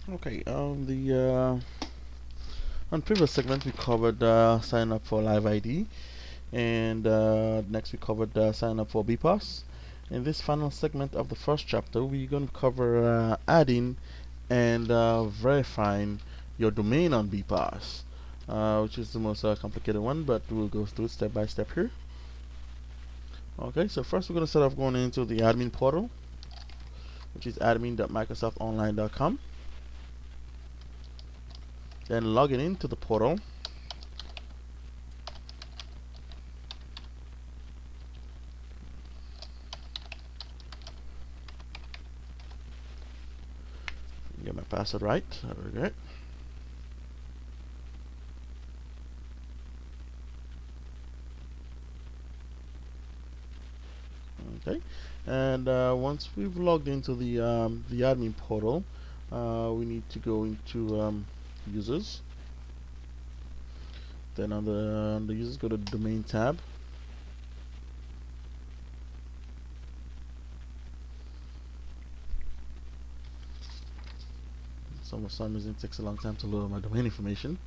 Okay, on previous segment we covered sign up for Live ID, and next we covered sign up for BPOS. In this final segment of the first chapter, we're going to cover adding and verifying your domain on BPOS, which is the most complicated one, but we'll go through it step by step here. Okay, so first we're going to start off going into the admin portal, which is admin.microsoftonline.com. Then logging into the portal. Get my password right. Very good. Okay, and once we've logged into the admin portal, we need to go into users. Then on the users, go to the domain tab. So for some reason it takes a long time to load my domain information.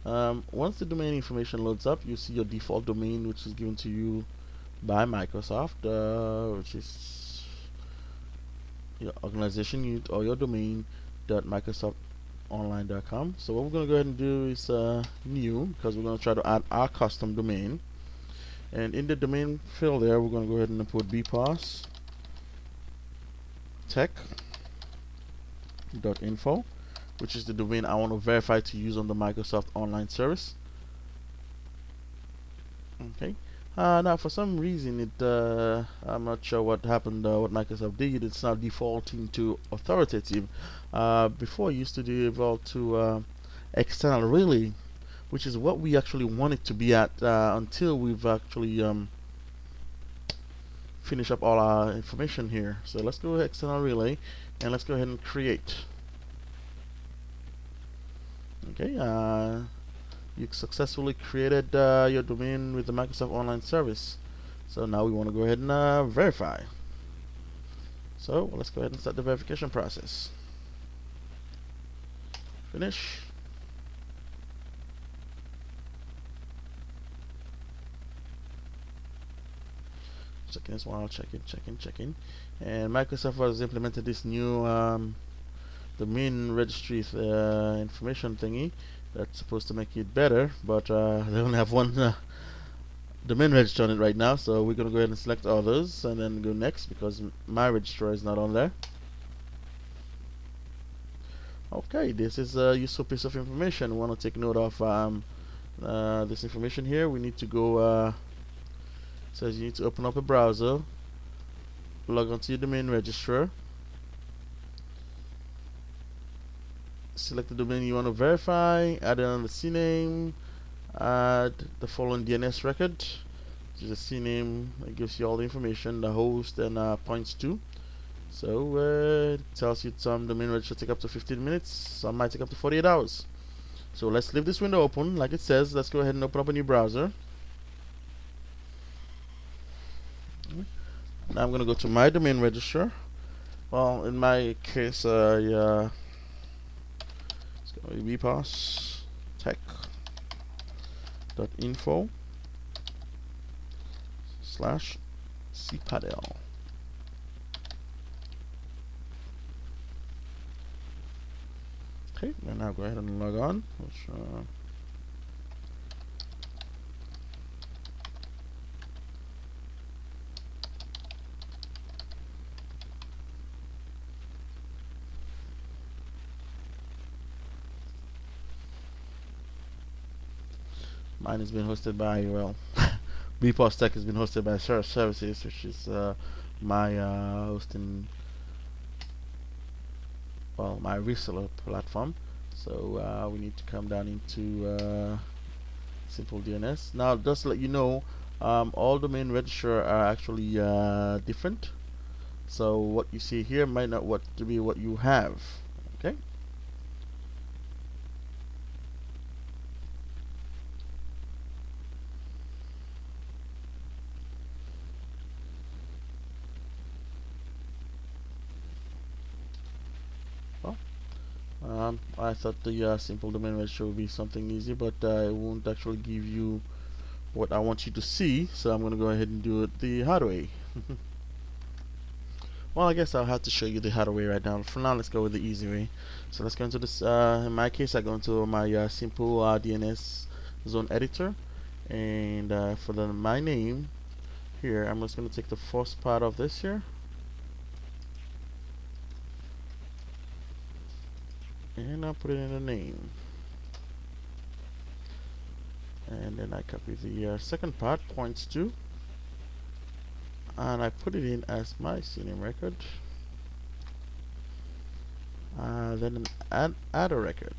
Once the domain information loads up, you see your default domain, which is given to you by Microsoft, which is your organization unit or your domain.microsoftonline.com. So what we're going to go ahead and do is new, because we're going to try to add our custom domain. And in the domain field there, we're going to go ahead and put bpos tech.info, which is the domain I want to verify to use on the Microsoft Online service. Okay. Now, for some reason, I'm not sure what happened, what Microsoft did. It's now defaulting to authoritative. Before, it used to default to external relay, which is what we actually want it to be at until we've actually finished up all our information here. So let's go external relay, and let's go ahead and create. Okay. You successfully created your domain with the Microsoft Online Service. So now we want to go ahead and verify. So let's go ahead and start the verification process. Finish. Checking this while checking. And Microsoft has implemented this new domain registry information thingy that's supposed to make it better, but they only have one domain register on it right now, so we're going to go ahead and select others and then go next because my registrar is not on there. Okay, this is a useful piece of information. We want to take note of this information here. We need to go, says you need to open up a browser, log onto your domain registrar, select the domain you want to verify, add it on the CNAME, add the following DNS record, which is a CNAME. It gives you all the information, the host, and points to. So it tells you some domain register take up to 15 minutes, some might take up to 48 hours. So let's leave this window open like it says. Let's go ahead and open up a new browser. Now I'm going to go to my domain registrar. Well, in my case, yeah, it's going to be bpos tech.info/cpadel. Okay, and now go ahead and log on. Which, mine has been hosted by, well, bpos tech has been hosted by Sarah Services, which is my hosting, well, my reseller platform. So we need to come down into simple DNS. Now, just to let you know, all domain registrar are actually different. So what you see here might not be what you have. Okay. Well, I thought the simple domain registry would be something easy, but it won't actually give you what I want you to see, so I'm going to go ahead and do it the hard way. Well, I guess I'll have to show you the hard way right now. For now, let's go with the easy way. So let's go into this. In my case, I go into my simple DNS zone editor, and for my name here, I'm just going to take the first part of this here, and I'll put it in the name, and then I copy the second part, points to, and I put it in as my CNAME record. Then add a record.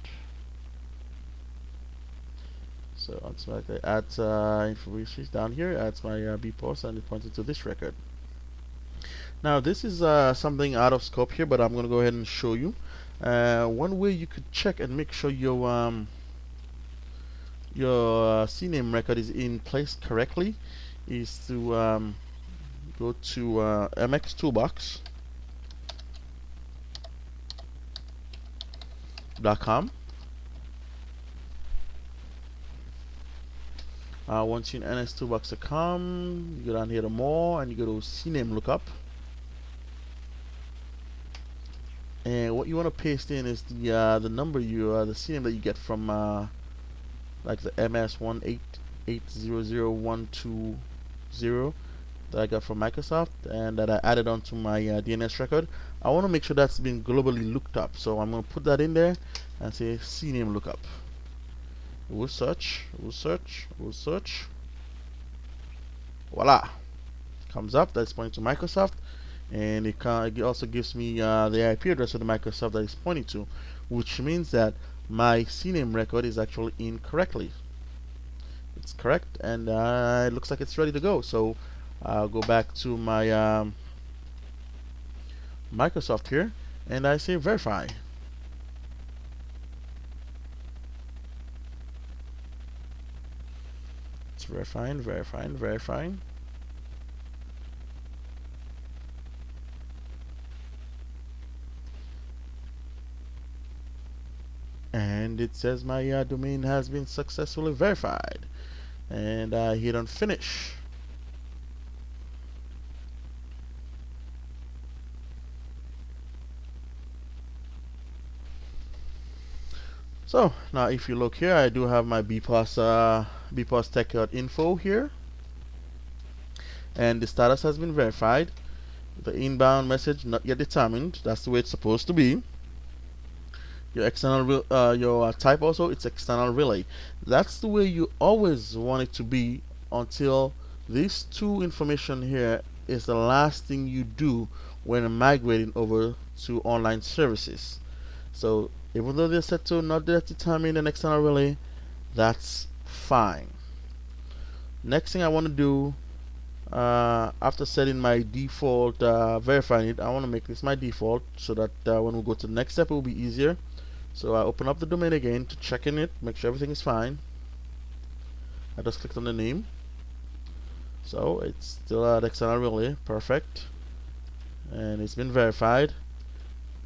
So automatically adds information down here, adds my bops, and it points to this record. Now this is something out of scope here, but I'm going to go ahead and show you. One way you could check and make sure your CNAME record is in place correctly is to go to MX Toolbox.com. Once you're in nstoolbox.com, you go down here to more, and you go to CNAME lookup. And what you want to paste in is the number the CNAME that you get from like the MS188000120 that I got from Microsoft and that I added onto my DNS record. I want to make sure that's been globally looked up, so I'm going to put that in there and say CNAME lookup. We'll search. Voila! Comes up. That's pointing to Microsoft, and it also gives me the IP address of the Microsoft that it's pointing to, which means that my CNAME record is actually incorrectly. It's correct, and it looks like it's ready to go. So I'll go back to my Microsoft here, and I say verify. It's verifying. And it says my domain has been successfully verified, and I hit on finish. So now if you look here, I do have my bops-tech.info here, and the status has been verified. The inbound message not yet determined. That's the way it's supposed to be. Your external type also, it's external relay. That's the way you always want it to be until these two information here is the last thing you do when migrating over to online services. So even though they're set to not yet determine an external relay, that's fine. Next thing I want to do after setting my default, verifying it, I want to make this my default so that when we go to the next step it will be easier. So I open up the domain again to check in it, make sure everything is fine. I just clicked on the name, so it's still at external relay, perfect, and it's been verified.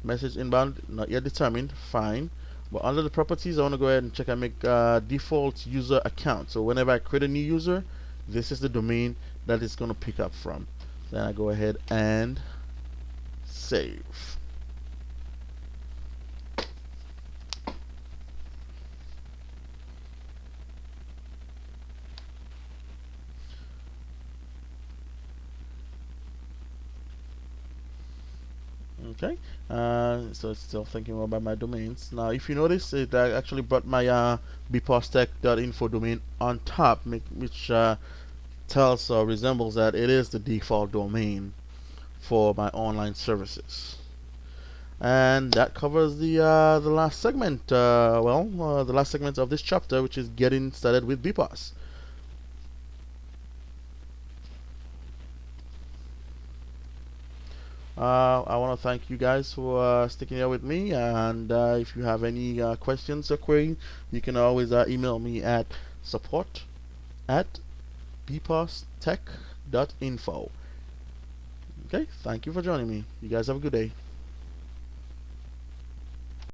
Message inbound not yet determined, fine. But under the properties, I want to go ahead and check and make default user account. So whenever I create a new user, this is the domain that it's going to pick up from. Then I go ahead and save. Okay, so it's still thinking about my domains. Now if you notice, it actually brought my bops-tech.info domain on top, which tells or resembles that it is the default domain for my online services. And that covers the last segment, the last segment of this chapter, which is getting started with bops. I want to thank you guys for sticking here with me, and if you have any questions or queries, you can always email me at support@bops-tech.info. Okay, thank you for joining me. You guys have a good day.